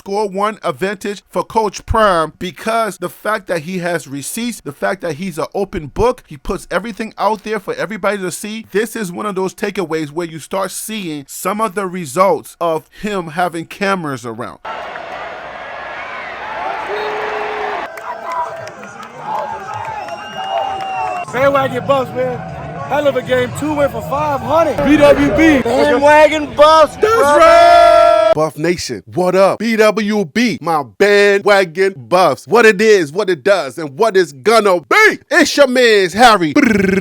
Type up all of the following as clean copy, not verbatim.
score one advantage for Coach Prime because the fact that he has receipts, the fact that he's an open book, he puts everything out there for everybody to see. This is one of those takeaways where you start seeing some of the results of him having cameras around. Bandwagon Buffs, man. Hell of a game. 2 win for 500. BWB. Bandwagon Buffs. That's right. Buff Nation, what up? BWB, my bandwagon Buffs. What it is, what it does, and what it's gonna be. It's your man's Harry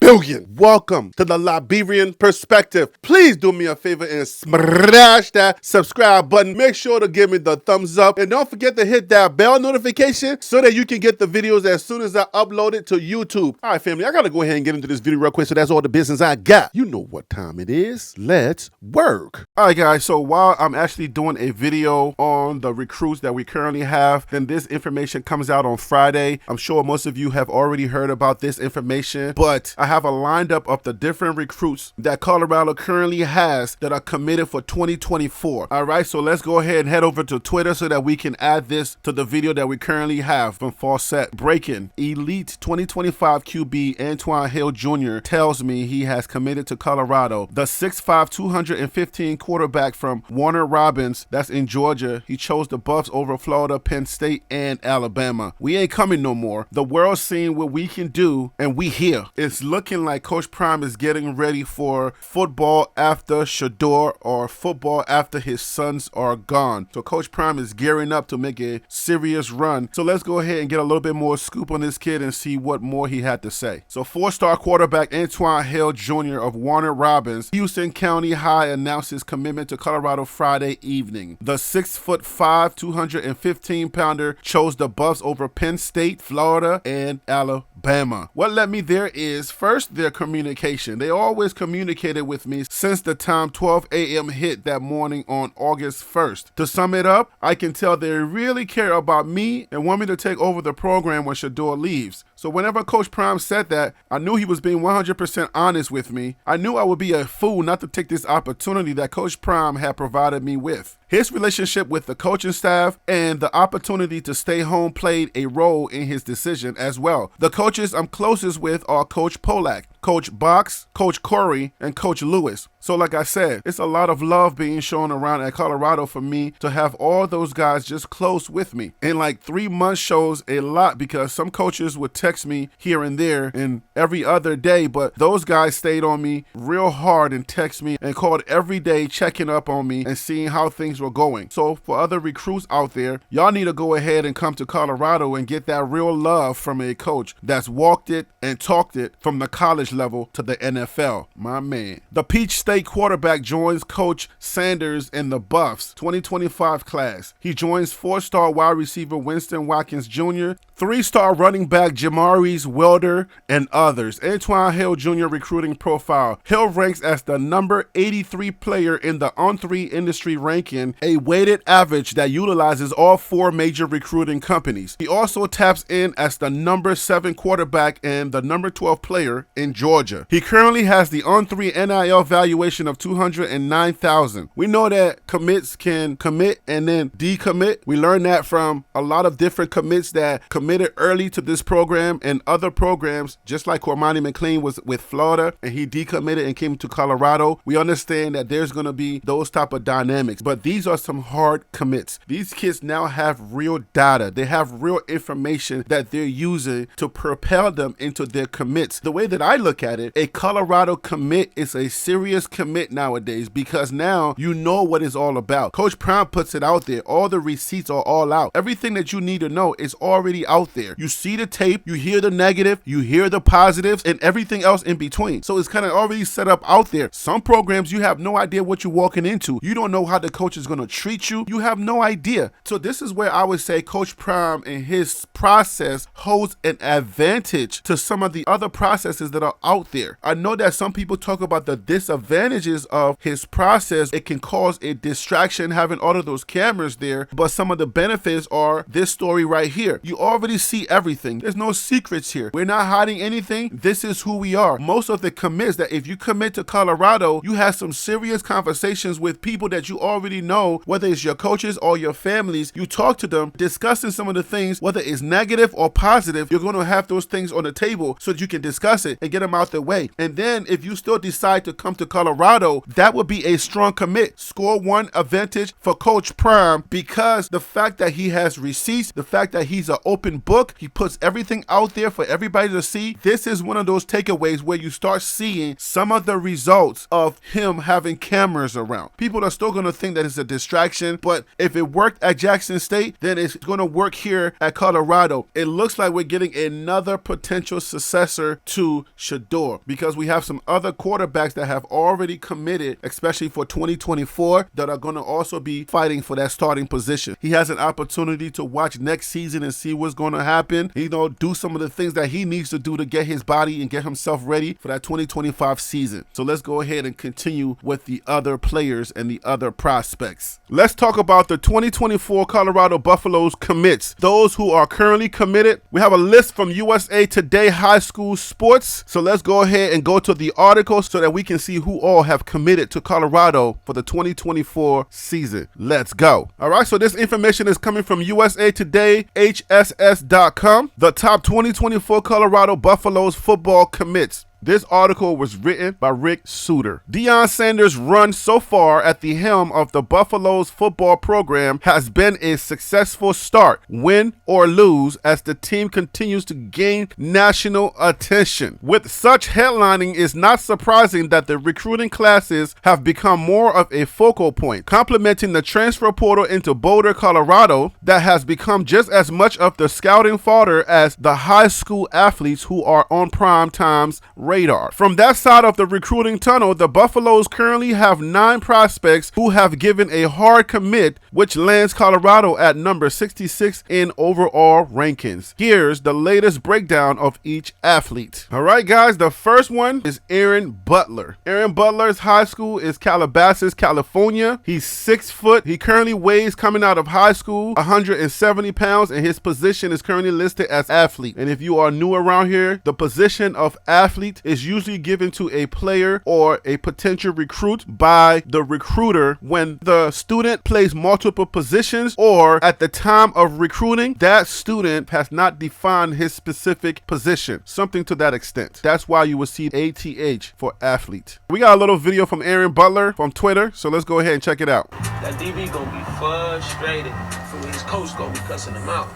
Billion. Welcome to the Liberian Perspective. Please do me a favor and smash that subscribe button. Make sure to give me the thumbs up. And don't forget to hit that bell notification so that you can get the videos as soon as I upload it to YouTube. All right, family, I gotta go ahead and get into this video real quick, so that's all the business I got. You know what time it is. Let's work. All right, guys, so while I'm actually doing a video on the recruits that we currently have, then this information comes out on Friday. I'm sure most of you have already heard about this information, but I have a lineup of the different recruits that Colorado currently has that are committed for 2024. All right, so let's go ahead and head over to Twitter so that we can add this to the video that we currently have from Fawcett. Breaking: Elite 2025 QB Antoine Hill Jr. tells me he has committed to Colorado. The 6'5", 215 quarterback from Warner Robins, that's in Georgia. He chose the Buffs over Florida, Penn State, and Alabama. We ain't coming no more. The world's seeing what we can do, and we here. It's looking like Coach Prime is getting ready for football after Shador, or football after his sons are gone. So Coach Prime is gearing up to make a serious run. So let's go ahead and get a little bit more scoop on this kid and see what more he had to say. So 4-star quarterback Antoine Hill Jr. of Warner Robins, Houston County High, announced his commitment to Colorado Friday evening. The 6'5", 215-pounder chose the Buffs over Penn State, Florida, and Alabama. What led me there is, first, their communication. They always communicated with me since the time 12 a.m. hit that morning on August 1st. To sum it up, I can tell they really care about me and want me to take over the program when Shador leaves. So whenever Coach Prime said that, I knew he was being 100% honest with me. I knew I would be a fool not to take this opportunity that Coach Prime had provided me with. His relationship with the coaching staff and the opportunity to stay home played a role in his decision as well. The coaches I'm closest with are Coach Polak, Coach Box, Coach Corey, and Coach Lewis. So like I said, it's a lot of love being shown around at Colorado for me to have all those guys just close with me. And like 3 months shows a lot, because some coaches would text me here and there and every other day, but those guys stayed on me real hard and text me and called every day, checking up on me and seeing how things were going. So for other recruits out there, y'all need to go ahead and come to Colorado and get that real love from a coach that's walked it and talked it from the college level to the NFL. My man. The Peach State quarterback joins Coach Sanders in the Buffs 2025 class. He joins 4-star wide receiver Winston Watkins Jr., 3-star running back Jamaris Wilder, and others. Antoine Hill Jr. recruiting profile. Hill ranks as the number 83 player in the On3 industry ranking, a weighted average that utilizes all 4 major recruiting companies. He also taps in as the number 7 quarterback and the number 12 player in Georgia. He currently has the On3 NIL valuation of $209,000. We know that commits can commit and then decommit. We learned that from a lot of different commits that committed early to this program and other programs, just like Cormani McLean was with Florida and he decommitted and came to Colorado. We understand that there's going to be those type of dynamics, but these are some hard commits. These kids now have real data. They have real information that they're using to propel them into their commits. The way that I look at it, a Colorado commit is a serious commit nowadays, because now you know what it's all about. Coach Prime puts it out there. All the receipts are all out. Everything that you need to know is already out there. You see the tape, you hear the negative, you hear the positives, and everything else in between. So it's kind of already set up out there. Some programs, you have no idea what you're walking into. You don't know how the coach is going to treat you. You have no idea. So this is where I would say Coach Prime and his process holds an advantage to some of the other processes that are out there. I know that some people talk about the disadvantages of his process. It can cause a distraction having all of those cameras there, but some of the benefits are this story right here. You already already see everything. There's no secrets here. We're not hiding anything. This is who we are. Most of the commits that if you commit to Colorado, you have some serious conversations with people that you already know, whether it's your coaches or your families. You talk to them, discussing some of the things, whether it's negative or positive. You're going to have those things on the table so that you can discuss it and get them out the way. And then if you still decide to come to Colorado, that would be a strong commit. Score one advantage for Coach Prime, because the fact that he has receipts, the fact that he's an open book, he puts everything out there for everybody to see. This is one of those takeaways where you start seeing some of the results of him having cameras around. People are still going to think that it's a distraction, but if it worked at Jackson State, then it's going to work here at Colorado. It looks like we're getting another potential successor to Shedeur, because we have some other quarterbacks that have already committed, especially for 2024, that are going to also be fighting for that starting position. He has an opportunity to watch next season and see what's going to happen, do some of the things that he needs to do to get his body and get himself ready for that 2025 season. So let's go ahead and continue with the other players and the other prospects. Let's talk about the 2024 Colorado Buffaloes commits. Those who are currently committed. We have a list from USA Today High School Sports. So let's go ahead and go to the article so that we can see who all have committed to Colorado for the 2024 season. Let's go. All right, so this information is coming from USA Today, HSS.com. The top 2024 Colorado Buffaloes football commits. This article was written by Rick Suter. Deion Sanders' run so far at the helm of the Buffaloes football program has been a successful start, win or lose, as the team continues to gain national attention. With such headlining, it's not surprising that the recruiting classes have become more of a focal point, complementing the transfer portal into Boulder, Colorado, that has become just as much of the scouting fodder as the high school athletes who are on prime time's radar. From that side of the recruiting tunnel, the Buffaloes currently have 9 prospects who have given a hard commit, which lands Colorado at number 66 in overall rankings. Here's the latest breakdown of each athlete. All right, guys, the first one is Aaron Butler. Aaron Butler's high school is Calabasas, California. He's 6 foot. He currently weighs, coming out of high school, 170 pounds, and his position is currently listed as athlete. And if you are new around here, the position of athlete is usually given to a player or a potential recruit by the recruiter when the student plays multiple positions, or at the time of recruiting, that student has not defined his specific position, something to that extent. That's why you will see ATH for athlete. We got a little video from Aaron Butler from Twitter, so let's go ahead and check it out. That DB gonna be frustrated when his coach gonna be cussing him out.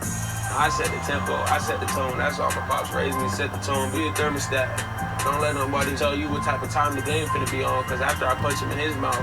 I set the tempo, I set the tone. That's all my pops raised me. Set the tone, be a thermostat. Don't let nobody tell you what type of time the game finna be on, because after I punch him in his mouth,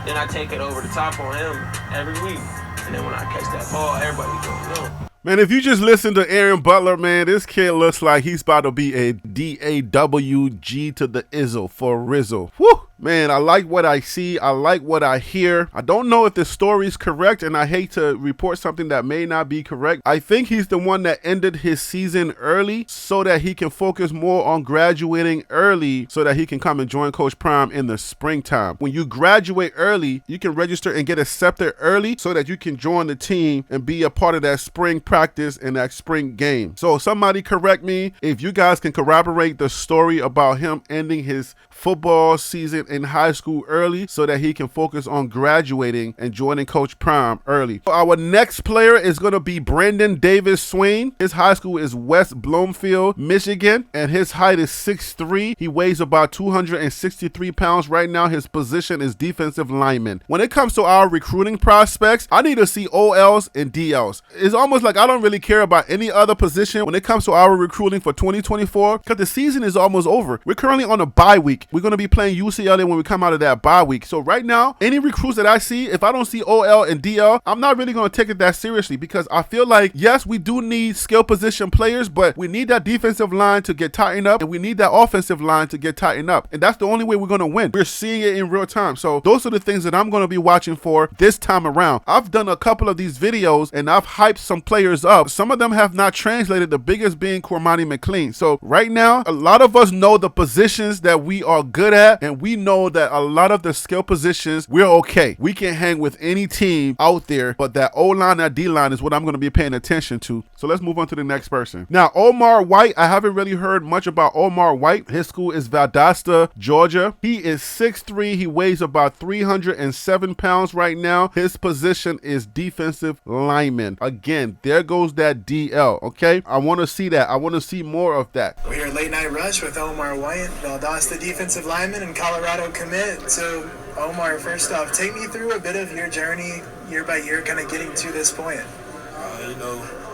then I take it over the top on him every week. And then when I catch that ball, everybody gonna know. Man, if you just listen to Aaron Butler, man, this kid looks like he's about to be a DAWG to the Izzle for Rizzle. Woo! Man, I like what I see. I like what I hear. I don't know if the story is correct, and I hate to report something that may not be correct. I think he's the one that ended his season early so that he can focus more on graduating early so that he can come and join Coach Prime in the springtime. When you graduate early, you can register and get accepted early so that you can join the team and be a part of that spring practice and that spring game. So somebody correct me if you guys can corroborate the story about him ending his football season in high school early so that he can focus on graduating and joining Coach Prime early. Our next player is going to be Brandon Davis Swain. His high school is West Bloomfield, Michigan, and his height is 6'3". He weighs about 263 pounds right now. His position is defensive lineman. When it comes to our recruiting prospects, I need to see OLs and DLs. It's almost like I don't really care about any other position when it comes to our recruiting for 2024 because the season is almost over. We're currently on a bye week. We're going to be playing UCLA when we come out of that bye week. So right now, any recruits that I see, if I don't see OL and DL, I'm not really going to take it that seriously because I feel like, yes, we do need skill position players, but we need that defensive line to get tightened up and we need that offensive line to get tightened up. And that's the only way we're going to win. We're seeing it in real time. So those are the things that I'm going to be watching for this time around. I've done a couple of these videos and I've hyped some players up. Some of them have not translated, the biggest being Cormani McLean. So right now, a lot of us know the positions that we are are good at, and we know that a lot of the skill positions, we're okay. We can hang with any team out there, but that O-line, that D-line is what I'm going to be paying attention to. So let's move on to the next person. Now, Omar White, I haven't really heard much about Omar White. His school is Valdosta, Georgia. He is 6'3". He weighs about 307 pounds right now. His position is defensive lineman. Again, there goes that DL, okay? I want to see that. I want to see more of that. We're here Late Night Rush with Omar White, Valdosta defensive lineman and Colorado commit. So, Omar, first off, take me through a bit of your journey year by year, kind of getting to this point.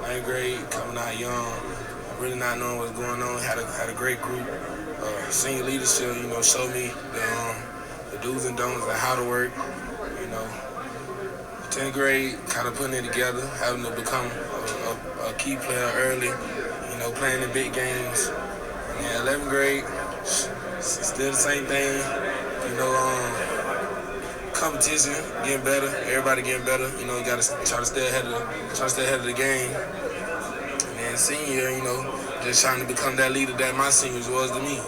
Ninth grade, coming out young, really not knowing what's going on. Had a great group. Senior leadership, showed me the do's and don'ts and how to work. 10th grade, kind of putting it together, having to become a key player early, playing in big games. And 11th grade, still the same thing, competition, getting better, everybody getting better. You got to try to stay ahead of the game. And then senior, just trying to become that leader that my seniors was to me.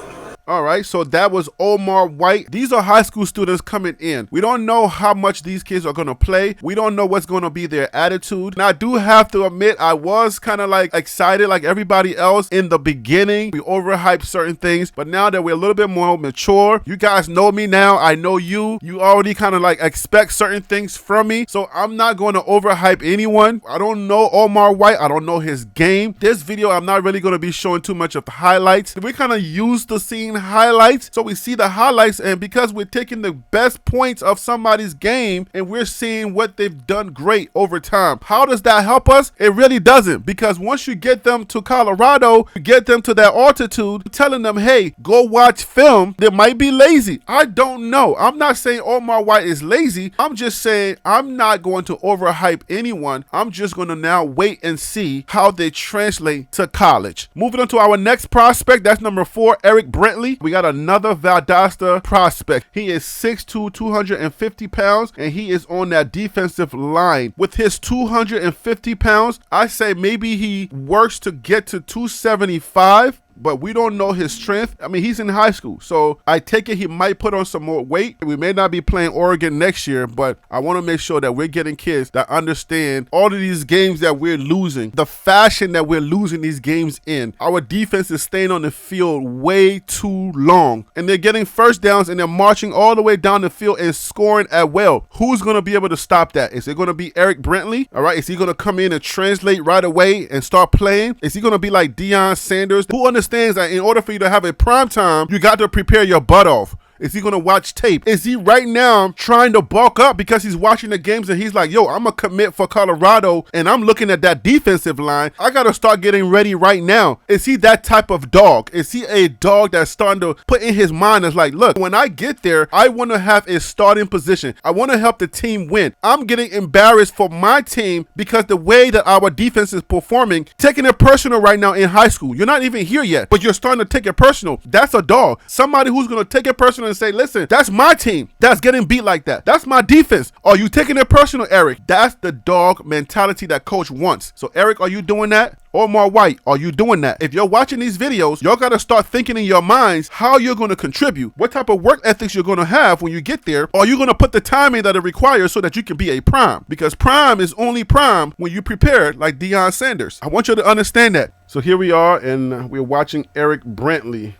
All right, so that was Omar White. These are high school students coming in. We don't know how much these kids are going to play. We don't know what's going to be their attitude. Now, I do have to admit, I was kind of like excited like everybody else in the beginning. We overhyped certain things, but now that we're a little bit more mature, you guys know me now. I know you. You already kind of like expect certain things from me, so I'm not going to overhype anyone. I don't know Omar White. I don't know his game. This video, I'm not really going to be showing too much of the highlights. We kind of used to seeing highlights, so we see the highlights, and because we're taking the best points of somebody's game and we're seeing what they've done great over time. How does that help us? It really doesn't, because once you get them to Colorado, you get them to that altitude, telling them, hey, go watch film, they might be lazy. I don't know. I'm not saying Omar White is lazy. I'm just saying I'm not going to overhype anyone. I'm just going to now wait and see how they translate to college. Moving on to our next prospect, that's number 4, Eric Brittley. We got another Valdosta prospect. He is 6'2", 250 pounds, and he is on that defensive line. With his 250 pounds, I say maybe he works to get to 275. But we don't know his strength. I mean, he's in high school, so I take it he might put on some more weight. We may not be playing Oregon next year, but I want to make sure that we're getting kids that understand all of these games that we're losing, the fashion that we're losing these games in. Our defense is staying on the field way too long, and they're getting first downs, and they're marching all the way down the field and scoring at will. Who's going to be able to stop that? Is it going to be Eric Brittley? All right, is he going to come in and translate right away and start playing? Is he going to be like Deion Sanders, who understands that in order for you to have a prime time, you got to prepare your butt off? Is he going to watch tape? Is he right now trying to bulk up because he's watching the games and he's like, yo, I'm going to commit for Colorado and I'm looking at that defensive line. I got to start getting ready right now. Is he that type of dog? Is he a dog that's starting to put in his mind is like, look, when I get there, I want to have a starting position. I want to help the team win. I'm getting embarrassed for my team because the way that our defense is performing, taking it personal right now in high school. You're not even here yet, but you're starting to take it personal. That's a dog. Somebody who's going to take it personal and say, listen, that's my team that's getting beat like that. That's my defense. Are you taking it personal, Eric? That's the dog mentality that coach wants. So, Eric, are you doing that? Omar White, are you doing that? If you're watching these videos, y'all got to start thinking in your minds how you're going to contribute, what type of work ethics you're going to have when you get there. Are you going to put the time in that it requires so that you can be a prime? Because prime is only prime when you prepare like Deion Sanders. I want you to understand that. So here we are, and we're watching Eric Brittley.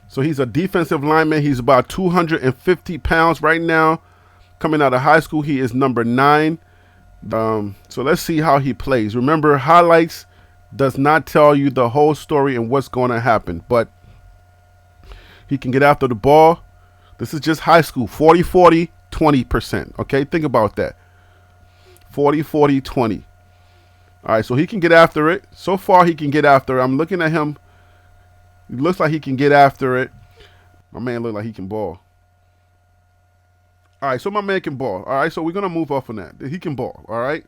So he's a defensive lineman. He's about 250 pounds right now. Coming out of high school, he is number 9. So let's see how he plays. Remember, highlights does not tell you the whole story and what's going to happen. But he can get after the ball. This is just high school. 40, 40, 20%. Okay, think about that. 40, 40, 20. All right, so he can get after it. So far, he can get after it. I'm looking at him. He looks like he can get after it. My man looks like he can ball. All right, so my man can ball. All right, so we're going to move off on that. He can ball, all right?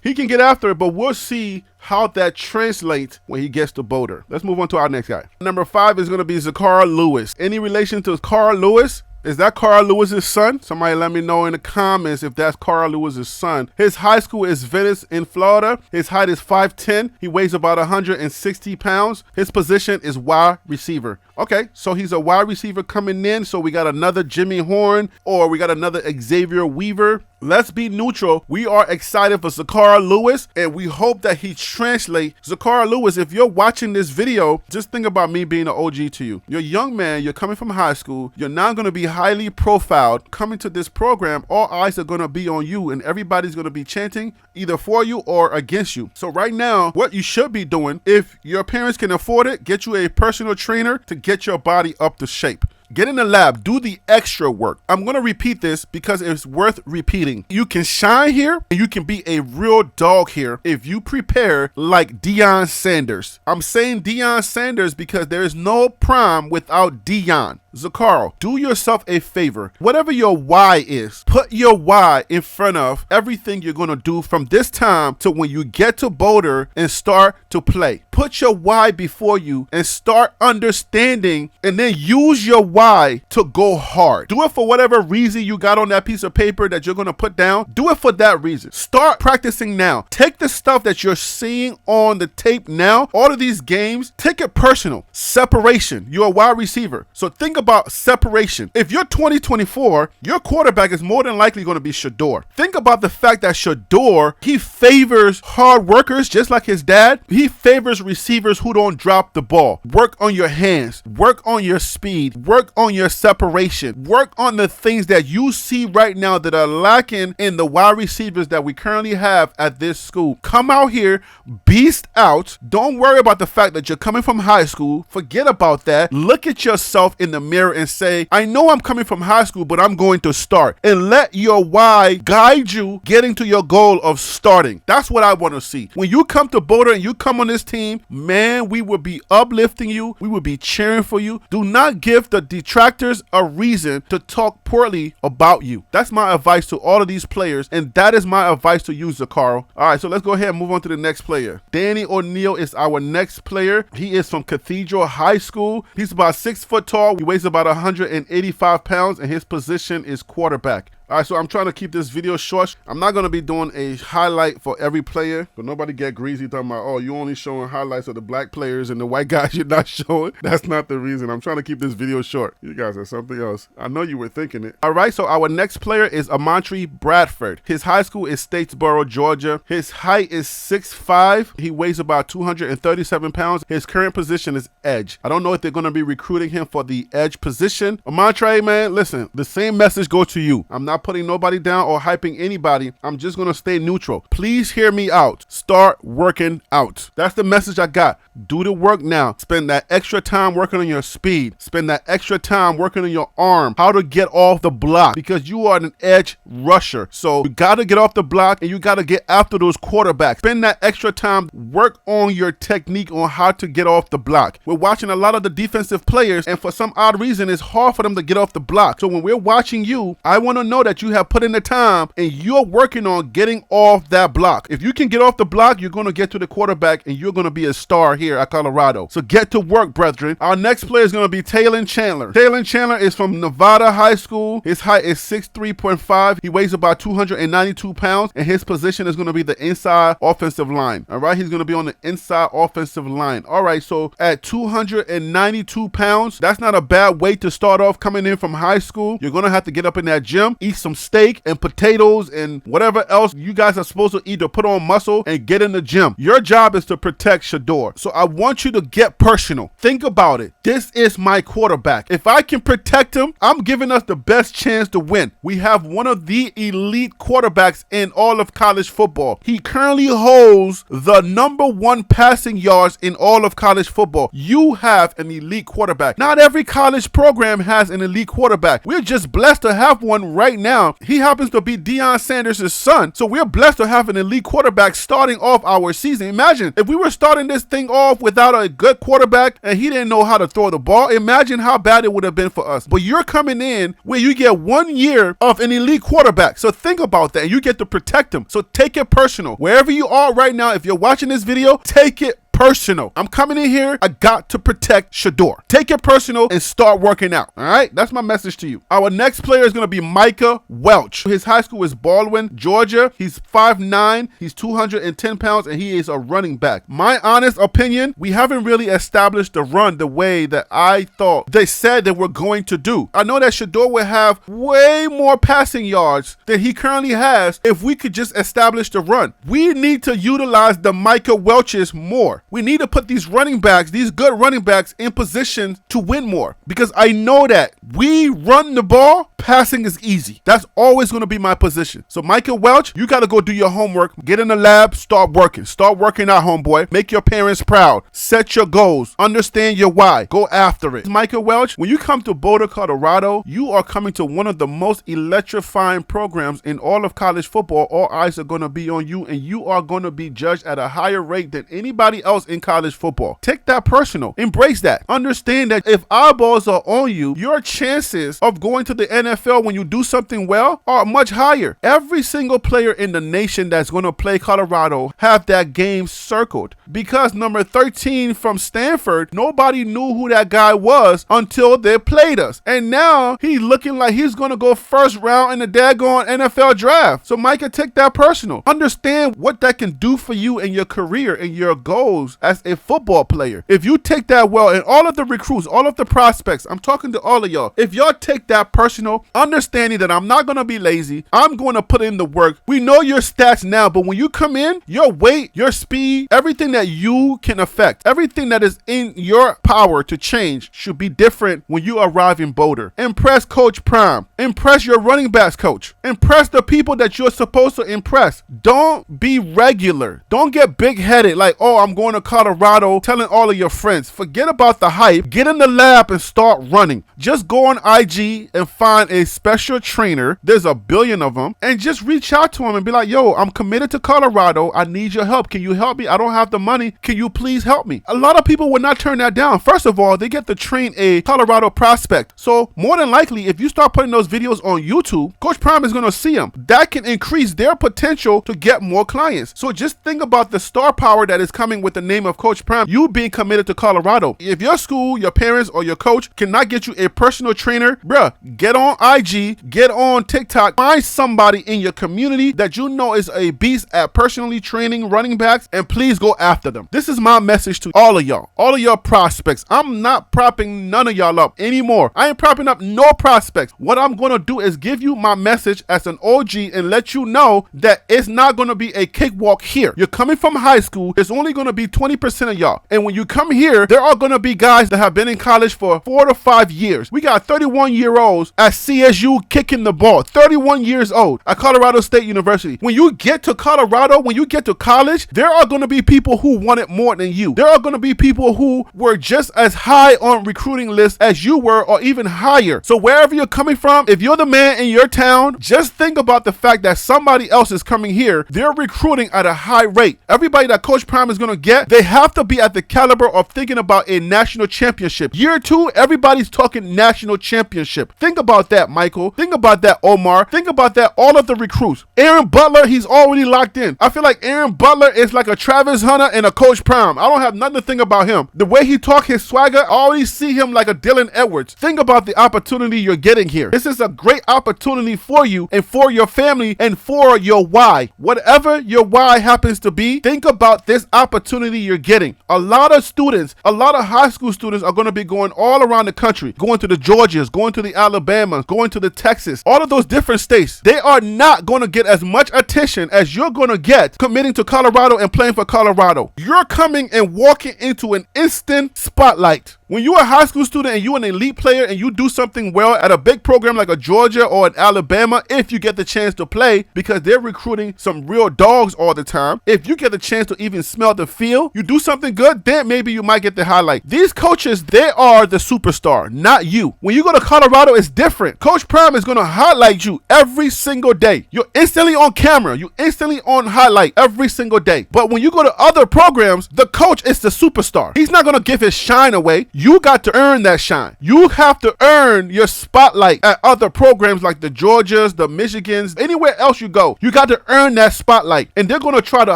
He can get after it, but we'll see how that translates when he gets to Boulder. Let's move on to our next guy. Number 5 is going to be Zakara Lewis. Any relation to Zakara Lewis? Is that Zakara Lewis's son? Somebody let me know in the comments if that's Zakara Lewis's son. His high school is Venice in Florida. His height is 5'10". He weighs about 160 pounds. His position is wide receiver. Okay, so he's a wide receiver coming in. So we got another Jimmy Horn, or we got another Xavier Weaver. Let's be neutral. We are excited for Zakara Lewis, and we hope that he translates. Zakara Lewis, if you're watching this video, just think about me being an OG to you. You're a young man, you're coming from high school, you're now going to be highly profiled. Coming to this program, all eyes are going to be on you, and everybody's going to be chanting either for you or against you. So right now, what you should be doing, if your parents can afford it, get you a personal trainer to get your body up to shape. Get in the lab, do the extra work. I'm going to repeat this because it's worth repeating. You can shine here and you can be a real dog here if you prepare like Deion Sanders. I'm saying Deion Sanders because there is no prime without Deion. Zakara, do yourself a favor. Whatever your why is, put your why in front of everything you're going to do from this time to when you get to Boulder and start to play. Put your why before you and start understanding, and then use your why to go hard. Do it for whatever reason you got on that piece of paper that you're going to put down. Do it for that reason. Start practicing now. Take the stuff that you're seeing on the tape now, all of these games, take it personal. Separation. You're a wide receiver. So think about separation. If you're 2024, your quarterback is more than likely going to be Shador. Think about the fact that Shador, he favors hard workers just like his dad. He favors receivers who don't drop the ball. Work on your hands. Work on your speed. Work on your separation. Work on the things that you see right now that are lacking in the wide receivers that we currently have at this school. Come out here, beast out. Don't worry about the fact that you're coming from high school. Forget about that. Look at yourself in the mirror and say, I know I'm coming from high school, but I'm going to start. And let your why guide you getting to your goal of starting. That's what I want to see. When you come to Boulder and you come on this team, man, we will be uplifting you. We will be cheering for you. Do not give the detractors a reason to talk poorly about you. That's my advice to all of these players, and that is my advice to you, Zakara. All right, so let's go ahead and move on to the next player. Danny O'Neal is our next player. He is from Cathedral High School. He's about 6 foot tall. He weighs about 185 pounds, and his position is quarterback. All right, so I'm trying to keep this video short. I'm not going to be doing a highlight for every player, but nobody get greasy talking about, oh, you only showing highlights of the black players and the white guys you're not showing. That's not the reason. I'm trying to keep this video short. You guys are something else. I know you were thinking it. All right, so our next player is Amari Bradford. His high school is Statesboro, Georgia. His height is 6'5". He weighs about 237 pounds. His current position is edge. I don't know if they're going to be recruiting him for the edge position. Amari, man, listen, the same message goes to you. I'm not putting nobody down or hyping anybody. I'm just going to stay neutral. Please hear me out. Start working out. That's the message I got. Do the work now. Spend that extra time working on your speed. Spend that extra time working on your arm. How to get off the block, because you are an edge rusher. So you got to get off the block and you got to get after those quarterbacks. Spend that extra time. Work on your technique on how to get off the block. We're watching a lot of the defensive players, and for some odd reason, it's hard for them to get off the block. So when we're watching you, I want to know that you have put in the time and you're working on getting off that block. If you can get off the block, you're going to get to the quarterback and you're going to be a star here at Colorado. So get to work, brethren. Our next player is going to be Taylor Chandler. Taylor Chandler is from Nevada High School. His height is 6'3.5". He weighs about 292 pounds, and his position is going to be the inside offensive line. All right, he's going to be on the inside offensive line. All right, so at 292 pounds, that's not a bad weight to start off coming in from high school. You're going to have to get up in that gym, eat some steak and potatoes and whatever else you guys are supposed to eat to put on muscle and get in the gym. Your job is to protect Shador. So I want you to get personal. Think about it. This is my quarterback. If I can protect him, I'm giving us the best chance to win. We have one of the elite quarterbacks in all of college football. He currently holds the #1 passing yards in all of college football. You have an elite quarterback. Not every college program has an elite quarterback. We're just blessed to have one right now. He happens to be Deion Sanders' son. So we're blessed to have an elite quarterback starting off our season. Imagine if we were starting this thing off without a good quarterback and he didn't know how to throw the ball. Imagine how bad it would have been for us. But you're coming in where you get 1 year of an elite quarterback. So think about that. And you get to protect him. So take it personal. Wherever you are right now, if you're watching this video, take it personal. I'm coming in here. I got to protect Shedeur. Take it personal and start working out. All right? That's my message to you. Our next player is going to be Micah Welch. His high school is Baldwin, Georgia. He's 5'9". He's 210 pounds, and he is a running back. My honest opinion, we haven't really established the run the way that I thought they said that we're going to do. I know that Shedeur will have way more passing yards than he currently has if we could just establish the run. We need to utilize the Micah Welches more. We need to put these running backs, these good running backs, in position to win more, because I know that we run the ball, passing is easy. That's always going to be my position. So Micah Welch, you got to go do your homework, get in the lab, start working out, homeboy. Make your parents proud. Set your goals. Understand your why. Go after it. Micah Welch, when you come to Boulder, Colorado, you are coming to one of the most electrifying programs in all of college football. All eyes are going to be on you, and you are going to be judged at a higher rate than anybody else in college football. Take that personal. Embrace that. Understand that if eyeballs are on you, your chances of going to the NFL when you do something well are much higher. Every single player in the nation that's going to play Colorado have that game circled, because number 13 from Stanford, nobody knew who that guy was until they played us. And now he's looking like he's going to go first round in the daggone NFL draft. So Micah, take that personal. Understand what that can do for you in your career and your goals as a football player. If you take that well, and all of the recruits, all of the prospects, I'm talking to all of y'all, if y'all take that personal, understanding that I'm not going to be lazy, I'm going to put in the work. We know your stats now, but when you come in, your weight, your speed, everything that you can affect, everything that is in your power to change should be different when you arrive in Boulder. Impress Coach Prime. Impress your running backs coach. Impress the people that you're supposed to impress. Don't be regular. Don't get big-headed like, oh, I'm going to Colorado, telling all of your friends. Forget about the hype. Get in the lab and start running. Just go on IG and find a special trainer. There's a billion of them. And just reach out to him and be like, yo, I'm committed to Colorado. I need your help. Can you help me? I don't have the money. Can you please help me? A lot of people would not turn that down. First of all, they get to train a Colorado prospect. So more than likely, if you start putting those videos on YouTube, Coach Prime is going to see them. That can increase their potential to get more clients. So just think about the star power that is coming with the name of Coach Prime, you being committed to Colorado. If your school, your parents, or your coach cannot get you a personal trainer, bruh, get on IG, get on TikTok, find somebody in your community that you know is a beast at personally training running backs, and please go after them. This is my message to all of y'all prospects. I'm not propping none of y'all up anymore. I ain't propping up no prospects. What I'm going to do is give you my message as an OG and let you know that it's not going to be a cakewalk here. You're coming from high school. It's only going to be 20% of y'all. And when you come here, there are going to be guys that have been in college for 4 to 5 years. We got 31-year-olds at CSU kicking the ball. 31 years old at Colorado State University. When you get to Colorado, when you get to college, there are going to be people who want it more than you. There are going to be people who were just as high on recruiting lists as you were, or even higher. So wherever you're coming from, if you're the man in your town, just think about the fact that somebody else is coming here. They're recruiting at a high rate. Everybody that Coach Prime is going to get, they have to be at the caliber of thinking about a national championship. Year 2, everybody's talking national championship. Think about that, Michael. Think about that, Omar. Think about that, all of the recruits. Aaron Butler, he's already locked in. I feel like Aaron Butler is like a Travis Hunter and a Coach Prime. I don't have nothing to think about him. The way he talk, his swagger, I already see him like a Dylan Edwards. Think about the opportunity you're getting here. This is a great opportunity for you and for your family and for your why. Whatever your why happens to be, think about this opportunity you're getting. A lot of students, a lot of high school students are going to be going all around the country, going to the Georgias, going to the Alabamas, going to the Texas, all of those different states. They are not going to get as much attention as you're going to get committing to Colorado and playing for Colorado. You're coming and walking into an instant spotlight. When you're a high school student and you're an elite player and you do something well at a big program like a Georgia or an Alabama, if you get the chance to play, because they're recruiting some real dogs all the time, if you get the chance to even smell the field, you do something good, then maybe you might get the highlight. These coaches, they are the superstar, not you. When you go to Colorado, it's different. Coach Prime is going to highlight you every single day. You're instantly on camera. You're instantly on highlight every single day. But when you go to other programs, the coach is the superstar. He's not going to give his shine away. You got to earn that shine. You have to earn your spotlight at other programs like the Georgias, the Michigans, anywhere else you go. You got to earn that spotlight. And they're going to try to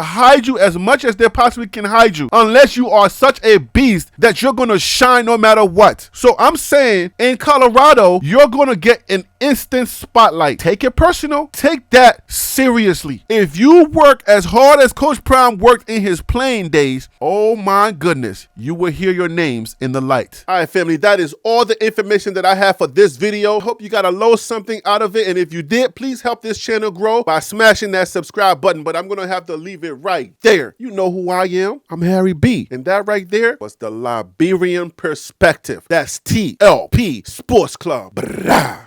hide you as much as they possibly can hide you, unless you are such a beast that you're going to shine no matter what. So I'm saying in Colorado, you're going to get an instant spotlight. Take it personal. Take that seriously. If you work as hard as Coach Prime worked in his playing days, oh my goodness, you will hear your names in the light. All right, family, that is all the information that I have for this video. Hope you got a little something out of it. And if you did, please help this channel grow by smashing that subscribe button. But I'm going to have to leave it right there. You know who I am. I'm Harry B. And that right there was the Liberian Perspective. That's TLP Sports Club. Brah.